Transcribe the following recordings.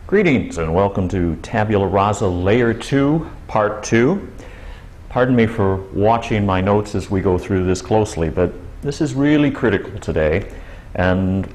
Greetings and welcome to Tabula Rasa Layer 2, Part 2. Pardon me for watching my notes as we go through this closely, but this is really critical today. And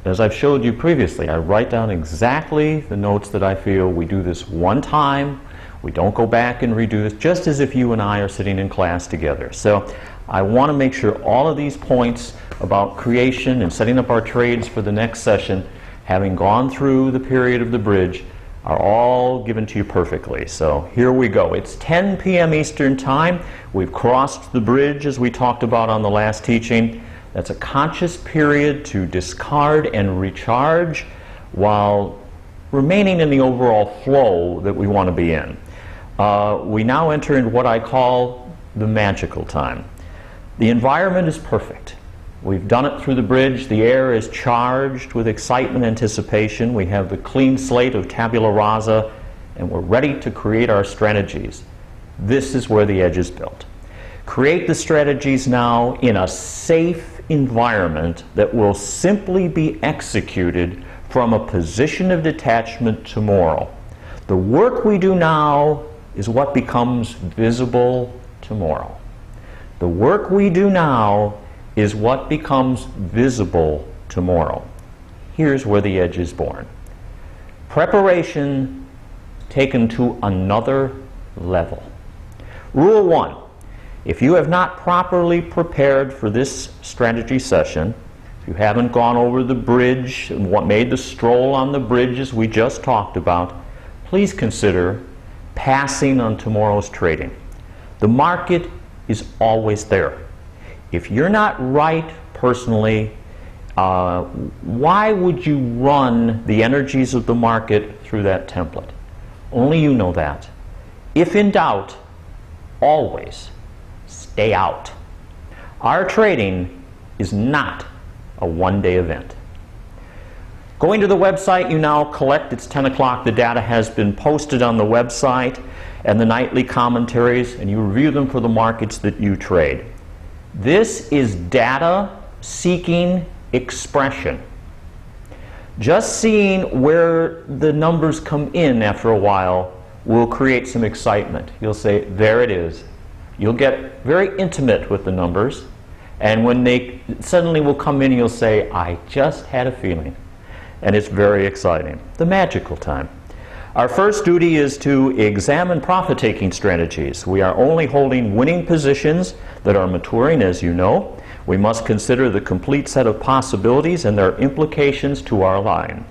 as I've showed you previously, I write down exactly the notes that I feel. We do this one time. We don't go back and redo this, just as if you and I are sitting in class together. So I want to make sure all of these points about creation and setting up our trades for the next session, having gone through the period of the bridge, are all given to you perfectly. So here we go. It's 10 p.m. Eastern Time. We've crossed the bridge as we talked about on the last teaching. That's a conscious period to discard and recharge while remaining in the overall flow that we want to be in. We now enter into what I call the magical time. The environment is perfect. We've done it through the bridge. The air is charged with excitement, anticipation. We have the clean slate of tabula rasa, and we're ready to create our strategies. This is where the edge is built. Create the strategies now in a safe environment that will simply be executed from a position of detachment tomorrow. The work we do now is what becomes visible tomorrow. The work we do now is what becomes visible tomorrow. Here's where the edge is born. Preparation taken to another level. Rule 1. If you have not properly prepared for this strategy session, if you haven't gone over the bridge and what made the stroll on the bridge as we just talked about, please consider passing on tomorrow's trading. The market is always there. If you're not right personally, why would you run the energies of the market through that template? Only you know that. If in doubt, always stay out. Our trading is not a one-day event. Going to the website, you now collect, it's 10 o'clock, the data has been posted on the website and the nightly commentaries, and you review them for the markets that you trade. This is data seeking expression. Just seeing where the numbers come in after a while will create some excitement. You'll say, there it is. You'll get very intimate with the numbers, and when they suddenly will come in, you'll say, I just had a feeling. And it's very exciting. The magical time. Our first duty is to examine profit-taking strategies. We are only holding winning positions that are maturing, as you know. We must consider the complete set of possibilities and their implications to our line.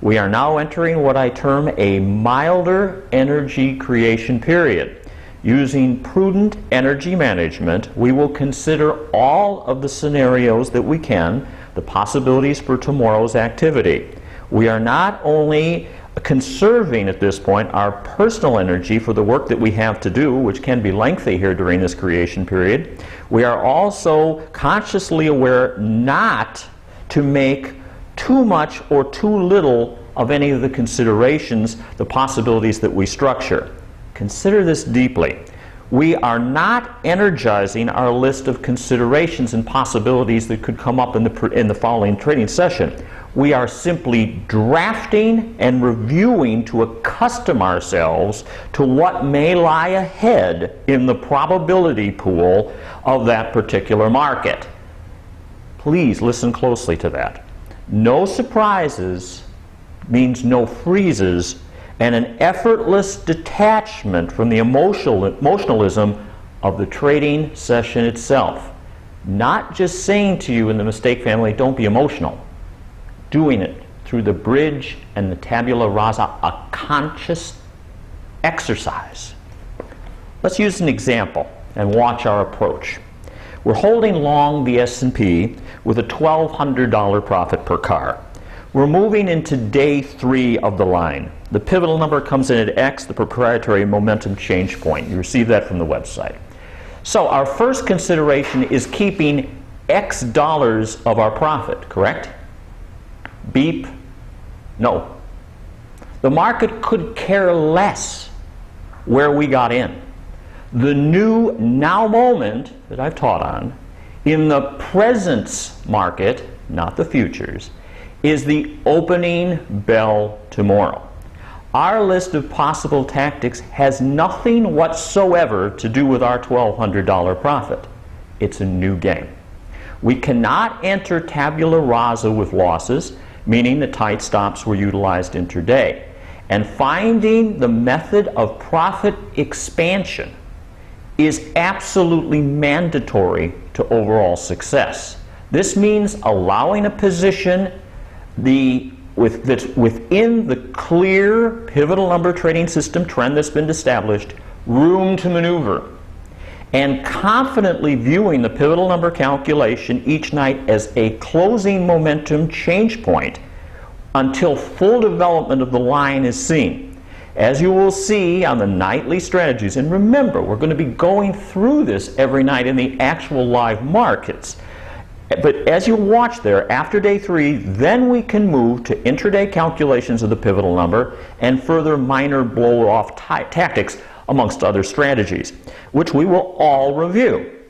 We are now entering what I term a milder energy creation period. Using prudent energy management, we will consider all of the scenarios that we can, the possibilities for tomorrow's activity. We are not only conserving at this point our personal energy for the work that we have to do, which can be lengthy here during this creation period, we are also consciously aware not to make too much or too little of any of the considerations, the possibilities that we structure. Consider this deeply. We are not energizing our list of considerations and possibilities that could come up in the following trading session. We are simply drafting and reviewing to accustom ourselves to what may lie ahead in the probability pool of that particular market. Please listen closely to that. No surprises means no freezes, and an effortless detachment from the emotionalism of the trading session itself. Not just saying to you in the mistake family, don't be emotional. Doing it through the bridge and the tabula rasa, a conscious exercise. Let's use an example and watch our approach. We're holding long the S&P with a $1,200 profit per car. We're moving into day 3 of the line. The pivotal number comes in at X, the proprietary momentum change point. You receive that from the website. So our first consideration is keeping X dollars of our profit, correct? Beep? No. The market could care less where we got in. The new now moment that I've taught on in the presence market, not the futures, is the opening bell tomorrow. Our list of possible tactics has nothing whatsoever to do with our $1,200 profit. It's a new game. We cannot enter tabula rasa with losses, meaning the tight stops were utilized intraday. And finding the method of profit expansion is absolutely mandatory to overall success. This means allowing a position that's within the clear pivotal number trading system trend that's been established, room to maneuver, and confidently viewing the pivotal number calculation each night as a closing momentum change point until full development of the line is seen. As you will see on the nightly strategies, and remember, we're going to be going through this every night in the actual live markets. But as you watch there, after day 3, then we can move to intraday calculations of the pivotal number and further minor blow-off tactics amongst other strategies, which we will all review.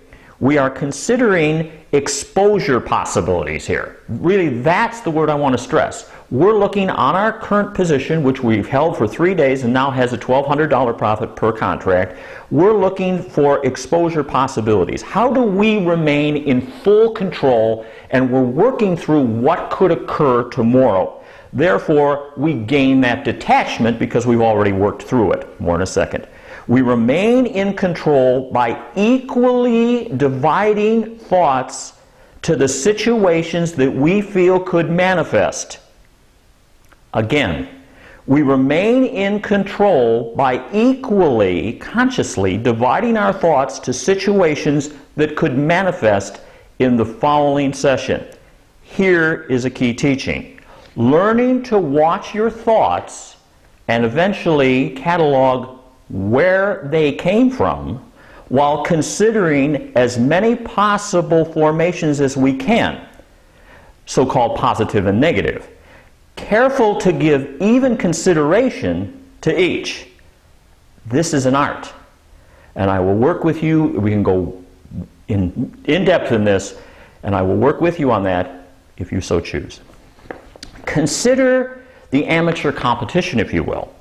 We are considering exposure possibilities here. Really, that's the word I want to stress. We're looking on our current position, which we've held for 3 days and now has a $1,200 profit per contract. We're looking for exposure possibilities. How do we remain in full control? And we're working through what could occur tomorrow. Therefore, we gain that detachment because we've already worked through it. More in a second. We remain in control by equally dividing thoughts to the situations that we feel could manifest. Again, we remain in control by equally, consciously dividing our thoughts to situations that could manifest in the following session. Here is a key teaching. Learning to watch your thoughts and eventually catalog where they came from while considering as many possible formations as we can, so-called positive and negative. Careful to give even consideration to each. This is an art, and I will work with you. We can go in depth in this, and I will work with you on that if you so choose. Consider the amateur competition, if you will,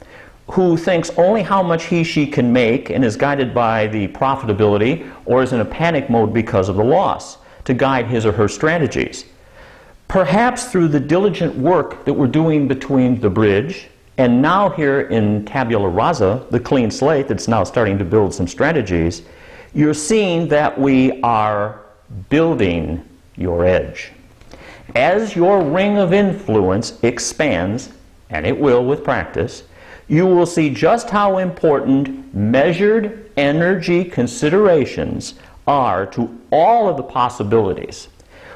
who thinks only how much he/she can make and is guided by the profitability or is in a panic mode because of the loss to guide his or her strategies. Perhaps through the diligent work that we're doing between the bridge and now here in tabula rasa, the clean slate that's now starting to build some strategies, you're seeing that we are building your edge. As your ring of influence expands, and it will with practice, you will see just how important measured energy considerations are to all of the possibilities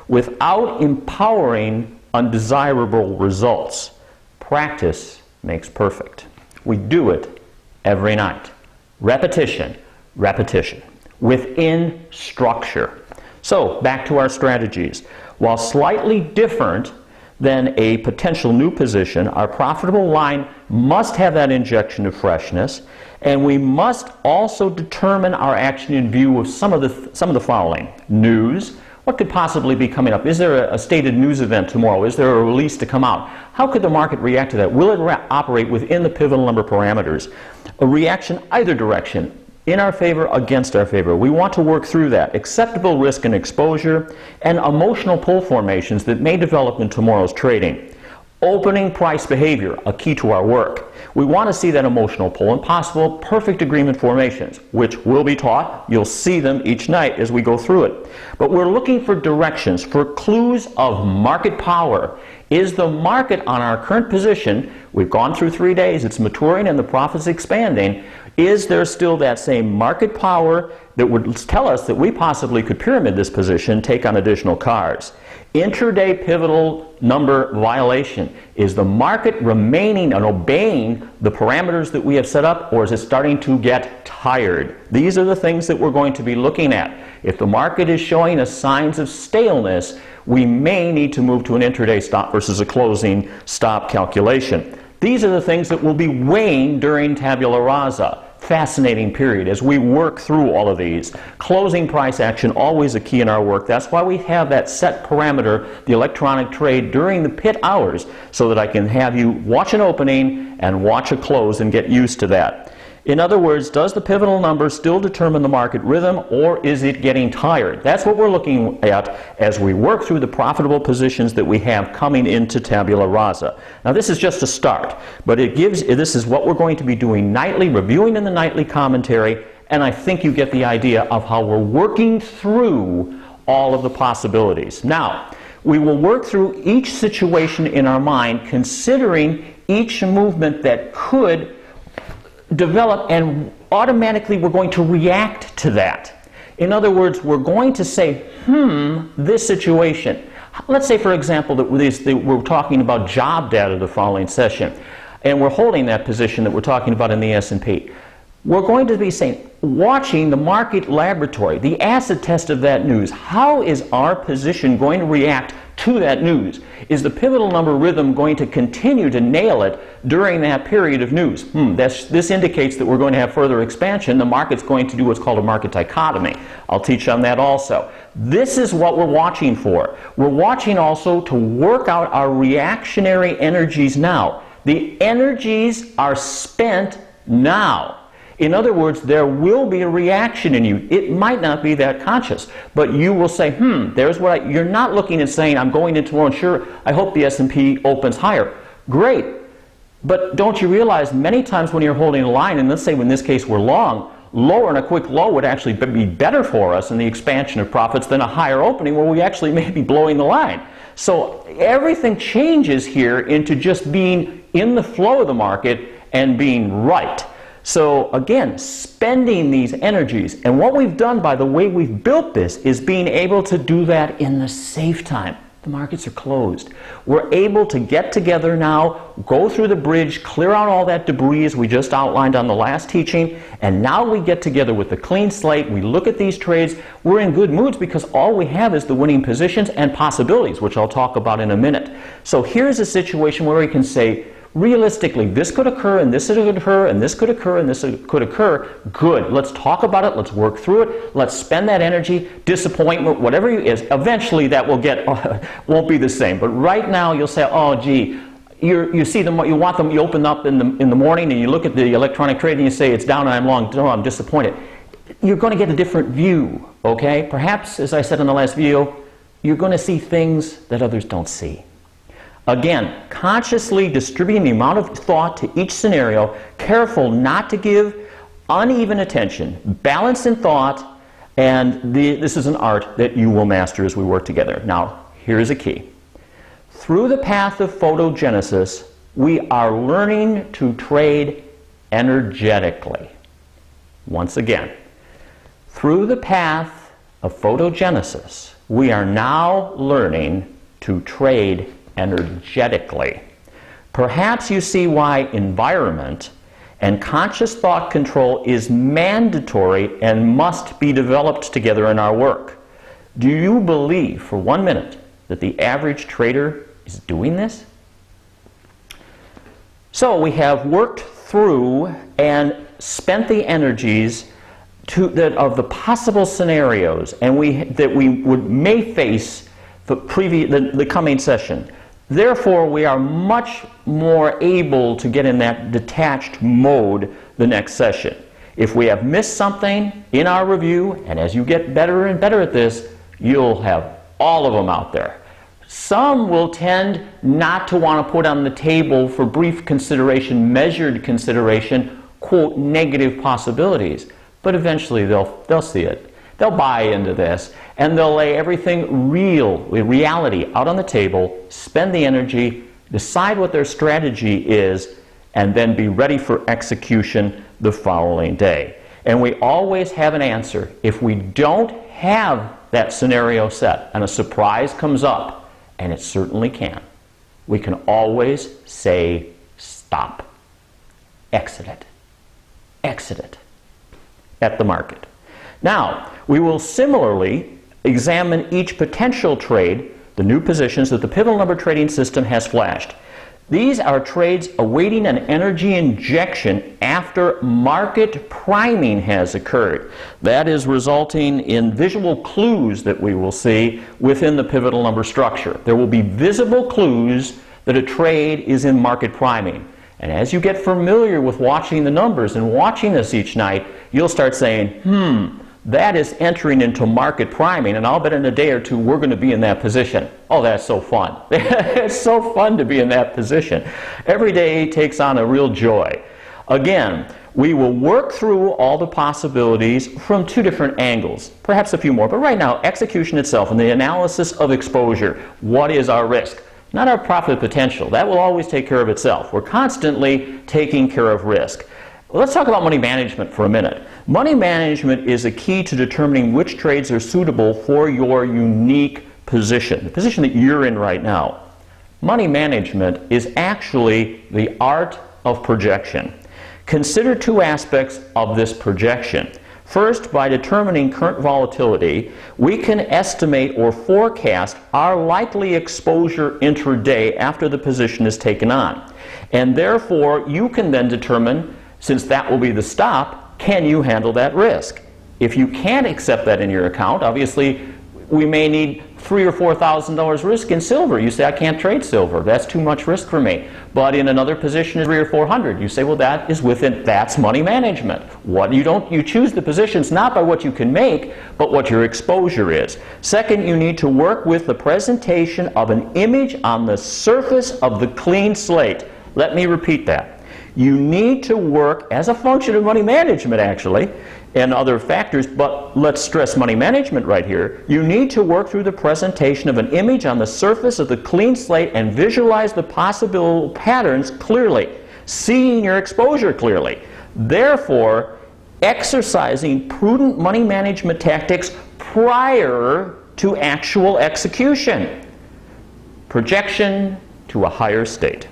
without empowering undesirable results. Practice makes perfect. We do it every night. Repetition, repetition, within structure. So, back to our strategies. While slightly different than a potential new position, our profitable line must have that injection of freshness, and we must also determine our action in view of some of the following. News. What could possibly be coming up? Is there a stated news event tomorrow? Is there a release to come out? How could the market react to that? Will it operate within the pivotal number parameters? A reaction either direction, in our favor, against our favor. We want to work through that. Acceptable risk and exposure, and emotional pull formations that may develop in tomorrow's trading. Opening price behavior, a key to our work. We want to see that emotional pull and possible perfect agreement formations, which will be taught. You'll see them each night as we go through it. But we're looking for directions, for clues of market power. Is the market on our current position, we've gone through 3 days, it's maturing and the profit's expanding, is there still that same market power that would tell us that we possibly could pyramid this position, take on additional cards? Intraday pivotal number violation. Is the market remaining and obeying the parameters that we have set up, or is it starting to get tired? These are the things that we're going to be looking at. If the market is showing us signs of staleness, we may need to move to an intraday stop versus a closing stop calculation. These are the things that will be weighing during Tabula Rasa. Fascinating period as we work through all of these. Closing price action, always a key in our work. That's why we have that set parameter, the electronic trade, during the pit hours, so that I can have you watch an opening and watch a close and get used to that. In other words, does the pivotal number still determine the market rhythm, or is it getting tired? That's what we're looking at as we work through the profitable positions that we have coming into Tabula Rasa. Now this is just a start, but this is what we're going to be doing nightly, reviewing in the nightly commentary, and I think you get the idea of how we're working through all of the possibilities. Now, we will work through each situation in our mind, considering each movement that could develop, and automatically we're going to react to that. In other words, we're going to say, this situation. Let's say, for example, that we're talking about job data the following session, and we're holding that position that we're talking about in the S&P. We're going to be saying, watching the market laboratory, the acid test of that news. How is our position going to react to that news? Is the pivotal number rhythm going to continue to nail it during that period of news? This indicates that we're going to have further expansion. The market's going to do what's called a market dichotomy. I'll teach on that also. This is what we're watching for. We're watching also to work out our reactionary energies now. The energies are spent now. In other words, there will be a reaction in you. It might not be that conscious, but you will say, there's what you're not looking and saying, I'm going in tomorrow and sure, I hope the S&P opens higher. Great. But don't you realize many times when you're holding a line, and let's say in this case we're long, lower and a quick low would actually be better for us in the expansion of profits than a higher opening where we actually may be blowing the line. So everything changes here into just being in the flow of the market and being right. So again, spending these energies, and what we've done by the way we've built this is being able to do that in the safe time. The markets are closed. We're able to get together now, go through the bridge, clear out all that debris as we just outlined on the last teaching, and now we get together with a clean slate, we look at these trades, we're in good moods because all we have is the winning positions and possibilities, which I'll talk about in a minute. So here's a situation where we can say, realistically, this could occur, and this could occur, and this could occur, and this could occur. Good. Let's talk about it. Let's work through it. Let's spend that energy, disappointment, whatever it is. Eventually, that will won't be the same. But right now, you'll say, oh, gee, you see them, you want them, you open up in the morning, and you look at the electronic trade, and you say, it's down, and I'm long. No, I'm disappointed. You're going to get a different view, okay? Perhaps, as I said in the last video, you're going to see things that others don't see. Again, consciously distributing the amount of thought to each scenario, careful not to give uneven attention, balance in thought, and this is an art that you will master as we work together. Now, here's a key. Through the path of photogenesis, we are learning to trade energetically. Once again, through the path of photogenesis, we are now learning to trade energetically. Perhaps you see why environment and conscious thought control is mandatory and must be developed together in our work. Do you believe for 1 minute that the average trader is doing this? So we have worked through and spent the energies of the possible scenarios and that we may face the coming session. Therefore, we are much more able to get in that detached mode the next session. If we have missed something in our review, and as you get better and better at this, you'll have all of them out there. Some will tend not to want to put on the table for brief consideration, measured consideration, quote, negative possibilities. But eventually they'll see it. They'll buy into this, and they'll lay everything reality out on the table, spend the energy, decide what their strategy is, and then be ready for execution the following day. And we always have an answer. If we don't have that scenario set and a surprise comes up, and it certainly can, we can always say stop. Exit it. Exit it at the market. Now, we will similarly examine each potential trade, the new positions that the pivotal number trading system has flashed. These are trades awaiting an energy injection after market priming has occurred. That is resulting in visual clues that we will see within the pivotal number structure. There will be visible clues that a trade is in market priming. And as you get familiar with watching the numbers and watching this each night, you'll start saying, that is entering into market priming, and I'll bet in a day or two we're going to be in that position. Oh, that's so fun. It's so fun to be in that position. Every day takes on a real joy. Again, we will work through all the possibilities from two different angles, perhaps a few more, but right now, execution itself and the analysis of exposure. What is our risk? Not our profit potential. That will always take care of itself. We're constantly taking care of risk. Let's talk about money management for a minute. Money management is a key to determining which trades are suitable for your unique position, the position that you're in right now. Money management is actually the art of projection. Consider two aspects of this projection. First, by determining current volatility, we can estimate or forecast our likely exposure intraday after the position is taken on. And therefore, you can then determine, since that will be the stop, can you handle that risk? If you can't accept that in your account, obviously we may need $3,000 or $4,000 risk in silver. You say, I can't trade silver. That's too much risk for me. But in another position is $300 or $400. You say, well, that is within, that's money management. You choose the positions not by what you can make, but what your exposure is. Second, you need to work with the presentation of an image on the surface of the clean slate. Let me repeat that. You need to work as a function of money management, actually, and other factors, but let's stress money management right here. You need to work through the presentation of an image on the surface of the clean slate and visualize the possible patterns clearly, seeing your exposure clearly. Therefore, exercising prudent money management tactics prior to actual execution. Projection to a higher state.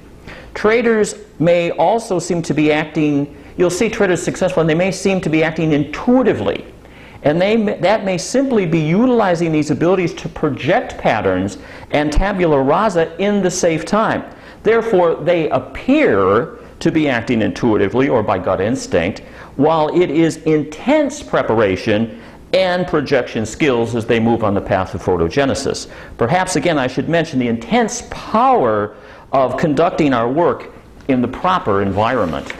Traders may also seem to be acting, you'll see traders successful, and they may seem to be acting intuitively. And that may simply be utilizing these abilities to project patterns and tabula rasa in the safe time. Therefore, they appear to be acting intuitively or by gut instinct, while it is intense preparation and projection skills as they move on the path of photogenesis. Perhaps, again, I should mention the intense power of conducting our work in the proper environment.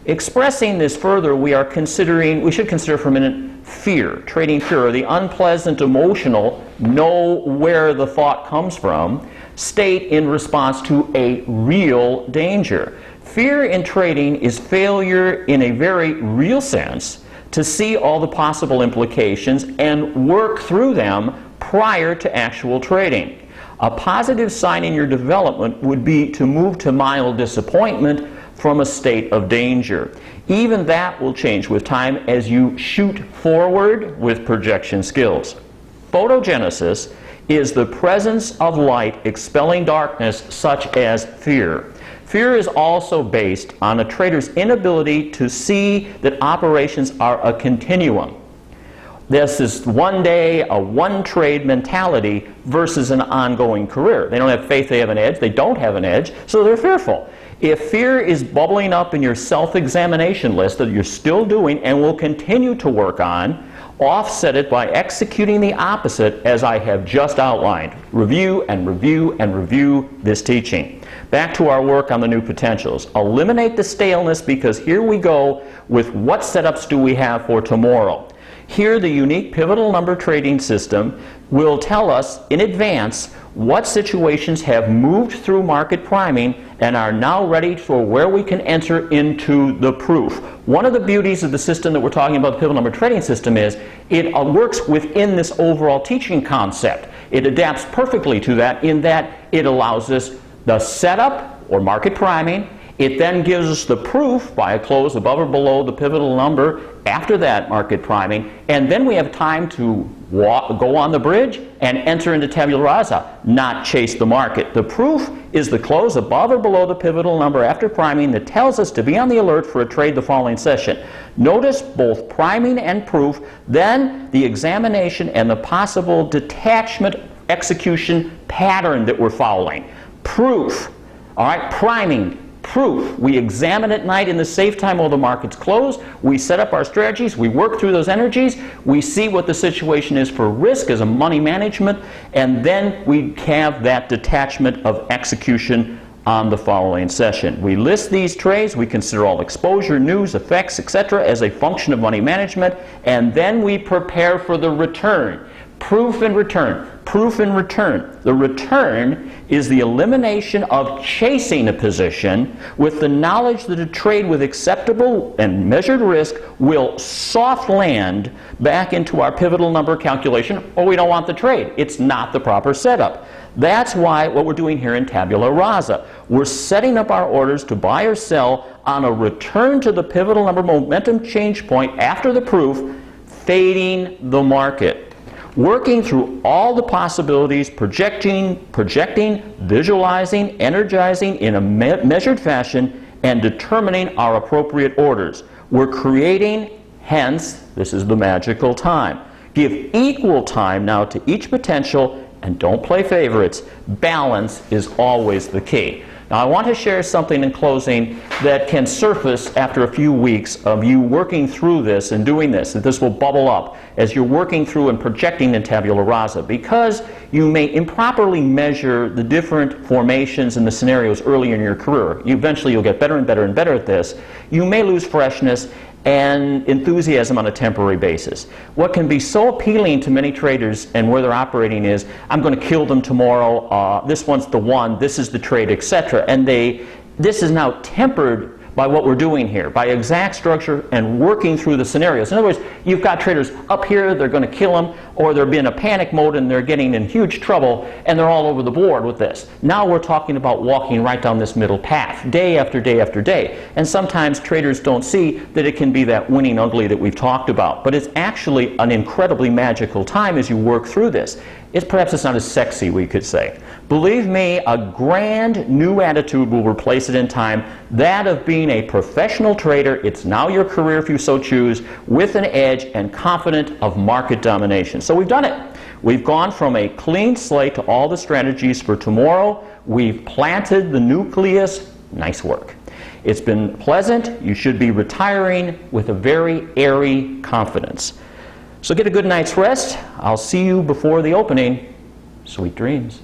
Expressing this further, we should consider for a minute fear, trading fear, or the unpleasant emotional, know where the thought comes from, state in response to a real danger. Fear in trading is failure in a very real sense to see all the possible implications and work through them prior to actual trading. A positive sign in your development would be to move to mild disappointment from a state of danger. Even that will change with time as you shoot forward with projection skills. Photogenesis is the presence of light expelling darkness such as fear. Fear is also based on a trader's inability to see that operations are a continuum. This is one day, a one-trade mentality versus an ongoing career. They don't have faith they have an edge. They don't have an edge, so they're fearful. If fear is bubbling up in your self-examination list that you're still doing and will continue to work on, offset it by executing the opposite as I have just outlined. Review and review and review this teaching. Back to our work on the new potentials. Eliminate the staleness, because here we go with what setups do we have for tomorrow. Here, the unique pivotal number trading system will tell us in advance what situations have moved through market priming and are now ready for where we can enter into the proof. One of the beauties of the system that we're talking about, the pivotal number trading system, is it works within this overall teaching concept. It adapts perfectly to that in that it allows us the setup or market priming. It then gives us the proof by a close above or below the pivotal number after that market priming, and then we have time to go on the bridge and enter into tabula rasa, not chase the market. The proof is the close above or below the pivotal number after priming that tells us to be on the alert for a trade the following session. Notice both priming and proof, then the examination and the possible detachment execution pattern that we're following. Proof. All right, priming. Proof. We examine at night in the safe time while the market's closed. We set up our strategies. We work through those energies. We see what the situation is for risk as a money management. And then we have that detachment of execution on the following session. We list these trades. We consider all exposure, news, effects, etc. as a function of money management. And then we prepare for the return. Proof and return. Proof and return. The return is the elimination of chasing a position with the knowledge that a trade with acceptable and measured risk will soft land back into our pivotal number calculation, or we don't want the trade. It's not the proper setup. That's why what we're doing here in Tabula Rasa. We're setting up our orders to buy or sell on a return to the pivotal number momentum change point after the proof, fading the market. Working through all the possibilities, projecting, visualizing, energizing in a measured fashion, and determining our appropriate orders. We're creating, hence, this is the magical time. Give equal time now to each potential, and don't play favorites. Balance is always the key. Now I want to share something in closing that can surface after a few weeks of you working through this and doing this, that this will bubble up as you're working through and projecting in Tabula Rasa, because you may improperly measure the different formations and the scenarios early in your career. Eventually you'll get better and better and better at this. You may lose freshness and enthusiasm on a temporary basis. What can be so appealing to many traders and where they're operating is, I'm going to kill them tomorrow, this one's the one, this is the trade, etc. And this is now tempered by what we're doing here, by exact structure and working through the scenarios. In other words, you've got traders up here, they're going to kill them, or they're in a panic mode and they're getting in huge trouble, and they're all over the board with this. Now we're talking about walking right down this middle path, day after day after day. And sometimes traders don't see that it can be that winning ugly that we've talked about. But it's actually an incredibly magical time as you work through this. Perhaps it's not as sexy, we could say. Believe me, a grand new attitude will replace it in time, that of being a professional trader. It's now your career if you so choose, with an edge and confident of market domination. So we've done it. We've gone from a clean slate to all the strategies for tomorrow. We've planted the nucleus. Nice work. It's been pleasant. You should be retiring with a very airy confidence. So get a good night's rest. I'll see you before the opening. Sweet dreams.